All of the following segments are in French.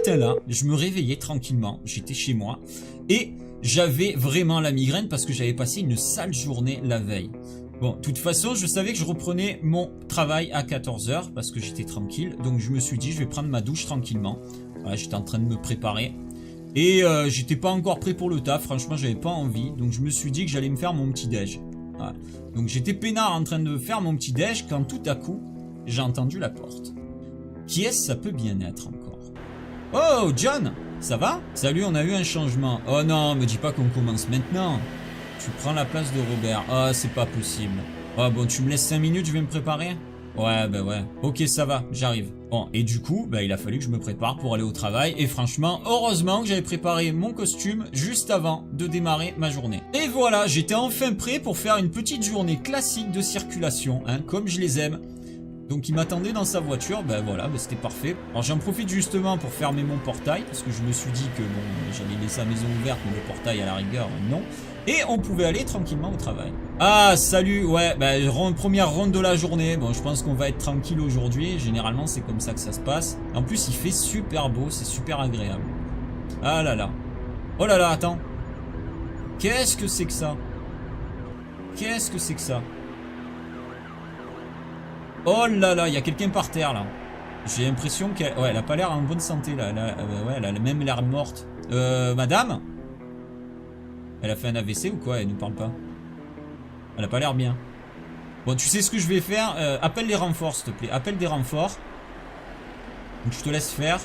matin-là, je me réveillais tranquillement, j'étais chez moi, et j'avais vraiment la migraine parce que j'avais passé une sale journée la veille. Bon, de toute façon, je savais que je reprenais mon travail à 14 h parce que j'étais tranquille. Donc je me suis dit, je vais prendre ma douche tranquillement. Voilà, j'étais en train de me préparer. Et j'étais pas encore prêt pour le taf, franchement, j'avais pas envie. Donc je me suis dit que j'allais me faire mon petit déj. Voilà. Donc j'étais peinard en train de faire mon petit déj quand tout à coup, j'ai entendu la porte. Qui est-ce ça peut bien être encore? Oh, John, ça va? Salut, on a eu un changement. Oh non, me dis pas qu'on commence maintenant. Tu prends la place de Robert. Ah, c'est pas possible. Ah bon, tu me laisses 5 minutes, je vais me préparer? Ouais, bah ouais. Ok, ça va, j'arrive. Bon, et du coup, bah il a fallu que je me prépare pour aller au travail. Et franchement, heureusement que j'avais préparé mon costume juste avant de démarrer ma journée. Et voilà, j'étais enfin prêt pour faire une petite journée classique de circulation, hein, comme je les aime. Donc il m'attendait dans sa voiture, ben voilà, ben c'était parfait. Alors j'en profite justement pour fermer mon portail, parce que je me suis dit que bon, j'allais laisser la maison ouverte, mais le portail à la rigueur, non. Et on pouvait aller tranquillement au travail. Ah, salut, ouais, ben première ronde de la journée. Bon, je pense qu'on va être tranquille aujourd'hui, généralement c'est comme ça que ça se passe. En plus il fait super beau, c'est super agréable. Ah là là. Oh là là, attends. Qu'est-ce que c'est que ça? Qu'est-ce que c'est que ça? Oh là là, il y a quelqu'un par terre là. J'ai l'impression qu'elle... Ouais, elle a pas l'air en bonne santé là. Ouais, elle a même l'air morte. Madame? Elle a fait un AVC ou quoi? Elle nous parle pas. Elle a pas l'air bien. Bon, tu sais ce que je vais faire? Appelle les renforts s'il te plaît. Appelle des renforts. Donc je te laisse faire.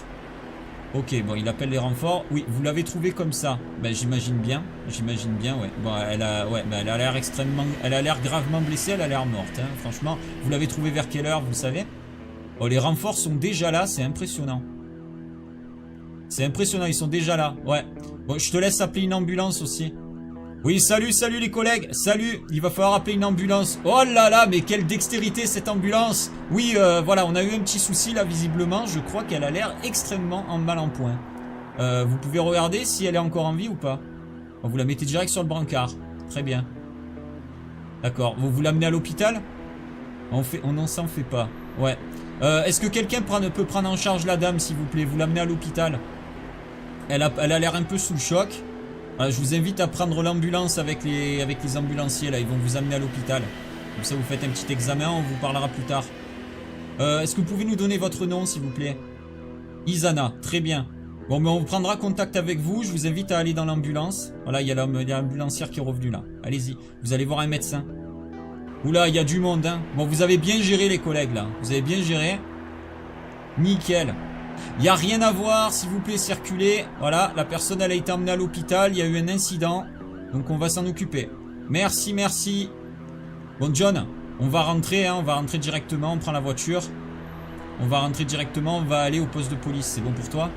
Ok, bon, il appelle les renforts. Oui, vous l'avez trouvé comme ça. Ben j'imagine bien. J'imagine bien, ouais. Bon, elle a... Ouais, ben elle a l'air extrêmement... Elle a l'air gravement blessée, elle a l'air morte, hein. Franchement, vous l'avez trouvé vers quelle heure, vous le savez? Oh, les renforts sont déjà là, c'est impressionnant. C'est impressionnant, ils sont déjà là, ouais. Bon, je te laisse appeler une ambulance aussi. Oui, salut, salut les collègues. Salut, il va falloir appeler une ambulance. Oh là là, mais quelle dextérité cette ambulance. Oui, voilà, on a eu un petit souci là, visiblement. Je crois qu'elle a l'air extrêmement en mal en point. Vous pouvez regarder si elle est encore en vie ou pas. Vous la mettez direct sur le brancard. Très bien. D'accord, vous l'amenez à l'hôpital? On n'en s'en fait pas. Ouais. Est-ce que quelqu'un peut prendre en charge la dame, s'il vous plaît? Vous l'amenez à l'hôpital. Elle a l'air un peu sous le choc. Je vous invite à prendre l'ambulance avec les ambulanciers là, ils vont vous amener à l'hôpital. Comme ça vous faites un petit examen, on vous parlera plus tard. Est-ce que vous pouvez nous donner votre nom s'il vous plaît? Isana, très bien. Bon, mais on prendra contact avec vous, je vous invite à aller dans l'ambulance. Voilà, il y a l'ambulancière qui est revenue là. Allez-y, vous allez voir un médecin. Oula, il y a du monde, hein. Bon, vous avez bien géré les collègues là, vous avez bien géré. Nickel. Il n'y a rien à voir, s'il vous plaît, circulez. Voilà, la personne elle a été emmenée à l'hôpital, il y a eu un incident. Donc on va s'en occuper. Merci, merci. Bon John, on va rentrer, hein, on va rentrer directement, on prend la voiture. On va rentrer directement, on va aller au poste de police, c'est bon pour toi?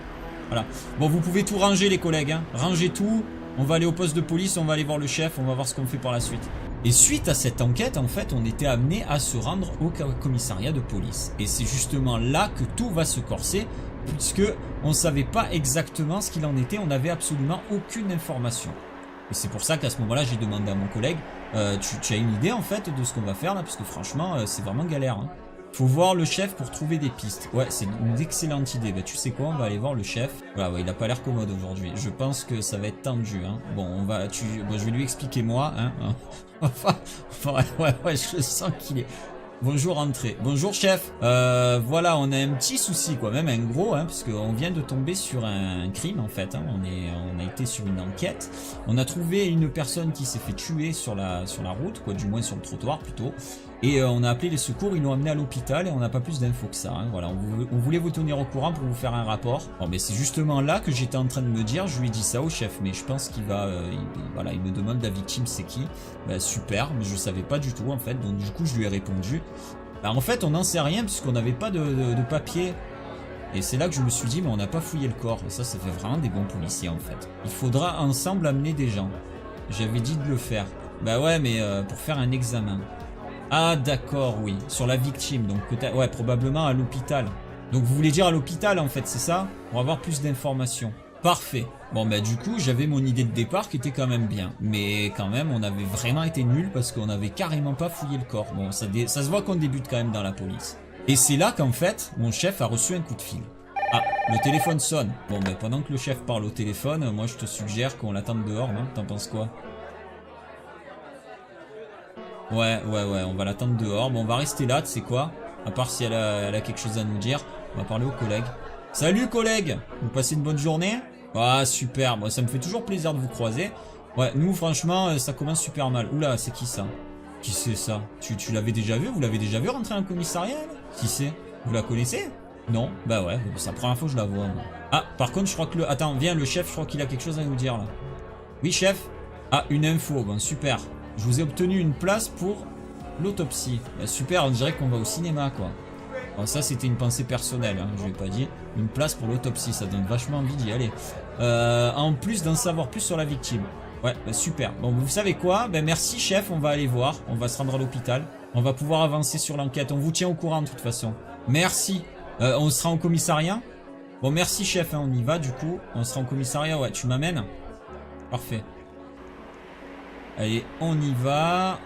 Voilà. Bon, vous pouvez tout ranger les collègues, hein. Rangez tout, on va aller au poste de police, on va aller voir le chef, on va voir ce qu'on fait par la suite. Et suite à cette enquête, en fait, on était amené à se rendre au commissariat de police. Et c'est justement là que tout va se corser, puisque on ne savait pas exactement ce qu'il en était, on n'avait absolument aucune information. Et c'est pour ça qu'à ce moment-là, j'ai demandé à mon collègue, tu as une idée en fait de ce qu'on va faire là? Parce que franchement, c'est vraiment galère, hein. Faut voir le chef pour trouver des pistes. Ouais, c'est une excellente idée. Bah, tu sais quoi, on va aller voir le chef. Voilà, ouais, il a pas l'air commode aujourd'hui. Je pense que ça va être tendu, hein. Bon, bon, je vais lui expliquer moi, hein. Enfin, ouais, je sens qu'il est... Bonjour, entrée. Bonjour, chef. Voilà, on a un petit souci, quoi. Même un gros, hein, parce qu'on vient de tomber sur un crime, en fait. Hein. On a été sur une enquête. On a trouvé une personne qui s'est fait tuer sur la route, quoi, du moins sur le trottoir, plutôt. Et on a appelé les secours, ils l'ont amené à l'hôpital et on n'a pas plus d'infos que ça. Hein. Voilà, on voulait vous tenir au courant pour vous faire un rapport. Bon, mais c'est justement là que j'étais en train de me dire, je lui ai dit ça au chef, mais je pense qu'il va... voilà, il me demande la victime c'est qui. Bah, super, mais je savais pas du tout en fait, donc du coup je lui ai répondu. Bah, en fait on n'en sait rien puisqu'on n'avait pas de papier. Et c'est là que je me suis dit, mais on n'a pas fouillé le corps. Et ça fait vraiment des bons policiers en fait. Il faudra ensemble amener des gens. J'avais dit de le faire. Bah ouais, mais pour faire un examen. Ah d'accord, oui, sur la victime, donc peut-être, ouais, probablement à l'hôpital. Donc vous voulez dire à l'hôpital en fait, c'est ça? Pour avoir plus d'informations. Parfait. Bon bah du coup, j'avais mon idée de départ qui était quand même bien. Mais quand même, on avait vraiment été nuls parce qu'on avait carrément pas fouillé le corps. Bon, ça se voit qu'on débute quand même dans la police. Et c'est là qu'en fait, mon chef a reçu un coup de fil. Ah, le téléphone sonne. Bon, ben pendant que le chef parle au téléphone, moi je te suggère qu'on l'attende dehors, non? T'en penses quoi? Ouais, on va l'attendre dehors. Bon, on va rester là, tu sais quoi? À part si elle a quelque chose à nous dire. On va parler aux collègues. Salut collègues! Vous passez une bonne journée? Ah, super. Bon, ça me fait toujours plaisir de vous croiser. Ouais, nous, franchement, ça commence super mal. Oula, c'est qui ça? Qui c'est ça? Tu l'avais déjà vu? Vous l'avez déjà vu rentrer dans le commissariat, là? Qui c'est? Vous la connaissez? Non? Bah ouais, c'est la première fois que je la vois, moi. Ah, par contre, je crois que le... Attends, viens, le chef, je crois qu'il a quelque chose à nous dire, là. Oui, chef? Ah, une info. Bon, super. Je vous ai obtenu une place pour l'autopsie. Bah, super, on dirait qu'on va au cinéma, quoi. Bon, ça, c'était une pensée personnelle, hein, je l'ai pas dit. Une place pour l'autopsie, ça donne vachement envie d'y aller. En plus d'en savoir plus sur la victime. Ouais, bah, super. Bon, vous savez quoi? Ben, merci, chef, on va aller voir. On va se rendre à l'hôpital. On va pouvoir avancer sur l'enquête. On vous tient au courant, de toute façon. Merci. On sera en commissariat? Bon, merci, chef, hein, on y va, du coup. On sera en commissariat, ouais, tu m'amènes? Parfait. Allez, on y va.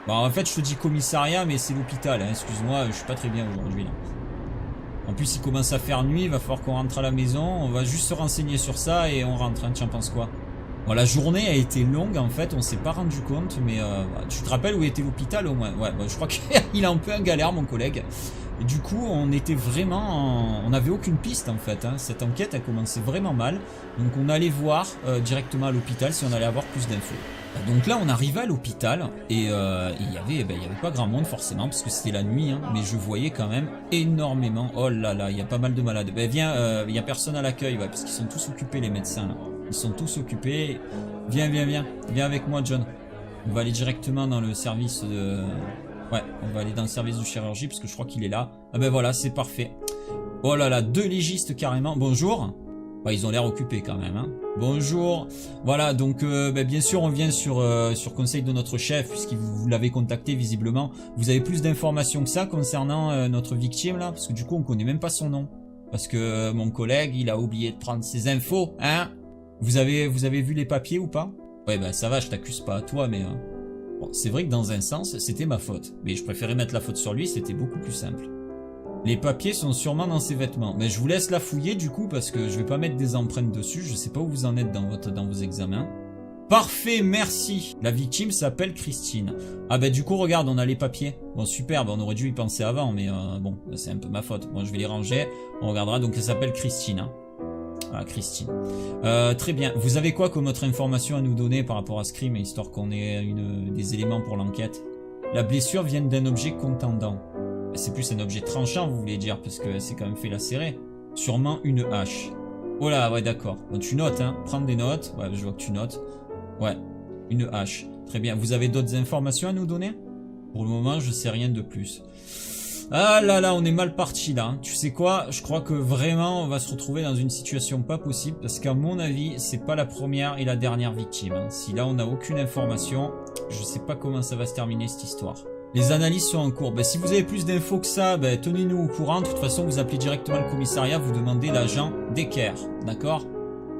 Bon, en fait, je te dis commissariat, mais c'est l'hôpital, hein. Excuse-moi, je suis pas très bien aujourd'hui, là. En plus, il commence à faire nuit, il va falloir qu'on rentre à la maison. On va juste se renseigner sur ça et on rentre, hein. Tu en penses quoi? Bon, la journée a été longue, en fait, on s'est pas rendu compte, mais tu te rappelles où était l'hôpital, au moins? Ouais, bon, je crois qu'il est un peu en galère, mon collègue. Et du coup, on était vraiment... On n'avait aucune piste, en fait, hein. Cette enquête a commencé vraiment mal. Donc, on allait voir directement à l'hôpital si on allait avoir plus d'infos. Donc là, on arrivait à l'hôpital et il y avait pas grand monde forcément parce que c'était la nuit, hein, mais je voyais quand même énormément. Oh là là, il y a pas mal de malades. Ben viens, il y a personne à l'accueil, ouais, parce qu'ils sont tous occupés, les médecins là. Ils sont tous occupés. Viens avec moi, John. On va aller directement dans le service de... Ouais, on va aller dans le service de chirurgie parce que je crois qu'il est là. Ah ben voilà, c'est parfait. Oh là là, 2 légistes carrément. Bonjour. Bah, ils ont l'air occupés quand même, hein. Bonjour. Voilà, donc bien sûr on vient sur conseil de notre chef puisqu'il vous l'avez contacté visiblement. Vous avez plus d'informations que ça concernant notre victime là, parce que du coup on connaît même pas son nom. Parce que mon collègue il a oublié de prendre ses infos, hein. Vous avez vu les papiers ou pas? Ouais bah ça va, je t'accuse pas à toi, mais bon, c'est vrai que dans un sens c'était ma faute. Mais je préférais mettre la faute sur lui, c'était beaucoup plus simple. Les papiers sont sûrement dans ses vêtements. Mais je vous laisse la fouiller du coup parce que je vais pas mettre des empreintes dessus. Je sais pas où vous en êtes dans vos examens. Parfait, merci. La victime s'appelle Christine. Ah bah du coup regarde, on a les papiers. Bon super, on aurait dû y penser avant, mais bon, c'est un peu ma faute. Moi je vais les ranger, on regardera. Donc elle s'appelle Christine. Hein. Ah Christine. Très bien. Vous avez quoi comme autre information à nous donner par rapport à ce crime, histoire qu'on ait des éléments pour l'enquête? La blessure vient d'un objet contendant. C'est plus un objet tranchant, vous voulez dire, parce que c'est quand même fait lacérer. Sûrement une hache. Oh là, ouais, d'accord. Bon, tu notes, hein. Prends des notes. Ouais, je vois que tu notes. Ouais, une hache. Très bien. Vous avez d'autres informations à nous donner? Pour le moment, je sais rien de plus. Ah là là, on est mal parti là. Hein. Tu sais quoi? Je crois que vraiment, on va se retrouver dans une situation pas possible, parce qu'à mon avis, c'est pas la première et la dernière victime. Hein. Si là, on n'a aucune information, je sais pas comment ça va se terminer cette histoire. Les analyses sont en cours. Ben, si vous avez plus d'infos que ça, ben, tenez-nous au courant. De toute façon, vous appelez directement le commissariat, vous demandez l'agent Decker. D'accord?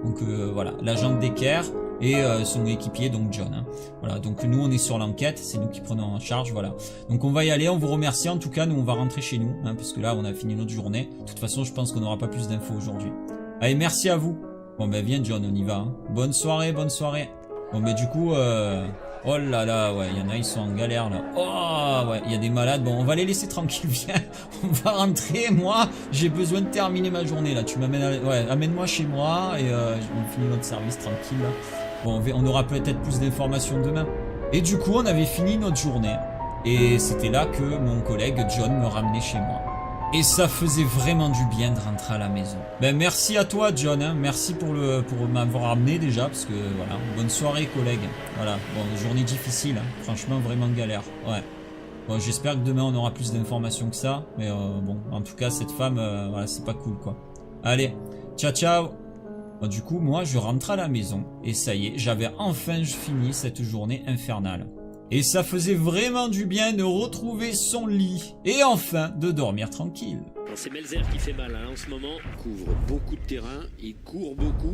Donc voilà, l'agent Decker et son équipier, donc John. Hein. Voilà, donc nous on est sur l'enquête, c'est nous qui prenons en charge, voilà. Donc on va y aller, on vous remercie en tout cas, nous on va rentrer chez nous, hein, parce que là on a fini notre journée. De toute façon, je pense qu'on n'aura pas plus d'infos aujourd'hui. Allez, merci à vous. Bon ben viens John, on y va. Hein. Bonne soirée, bonne soirée. Bon ben du coup... Oh là là, ouais, il y en a, ils sont en galère là. Oh, ouais, il y a des malades. Bon, on va les laisser tranquilles, viens. On va rentrer, moi, j'ai besoin de terminer ma journée là. Tu m'amènes, ouais, amène-moi chez moi et on finit notre service tranquille là. Bon, on aura peut-être plus d'informations demain. Et du coup, on avait fini notre journée. Et c'était là que mon collègue John me ramenait chez moi. Et ça faisait vraiment du bien de rentrer à la maison. Ben merci à toi John, hein. Merci pour m'avoir amené déjà, parce que voilà, bonne soirée collègue. Voilà, bon, journée difficile, hein. Franchement vraiment galère, ouais. Bon, j'espère que demain on aura plus d'informations que ça, mais bon, en tout cas cette femme, voilà, c'est pas cool quoi. Allez, ciao ciao. Bon, du coup moi je rentre à la maison, et ça y est, j'avais enfin fini cette journée infernale. Et ça faisait vraiment du bien de retrouver son lit. Et enfin, de dormir tranquille. C'est Melzer qui fait mal hein, en ce moment. Il couvre beaucoup de terrain, il court beaucoup.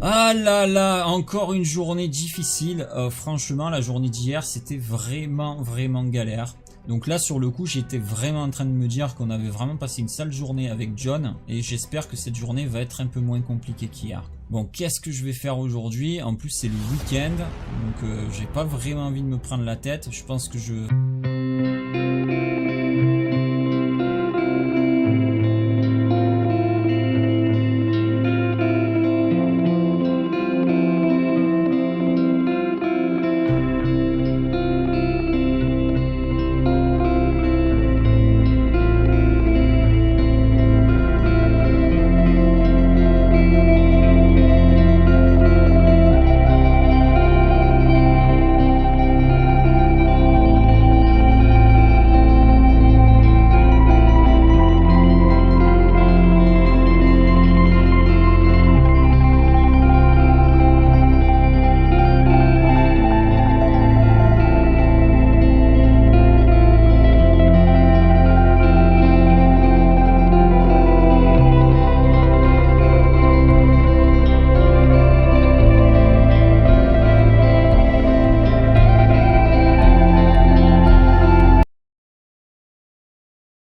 Ah là là, encore une journée difficile. Franchement, la journée d'hier, c'était vraiment galère. Donc là, sur le coup, j'étais vraiment en train de me dire qu'on avait vraiment passé une sale journée avec John. Et j'espère que cette journée va être un peu moins compliquée qu'hier. Bon, qu'est-ce que je vais faire aujourd'hui? En plus, c'est le week-end. Donc, j'ai pas vraiment envie de me prendre la tête. Je pense que je...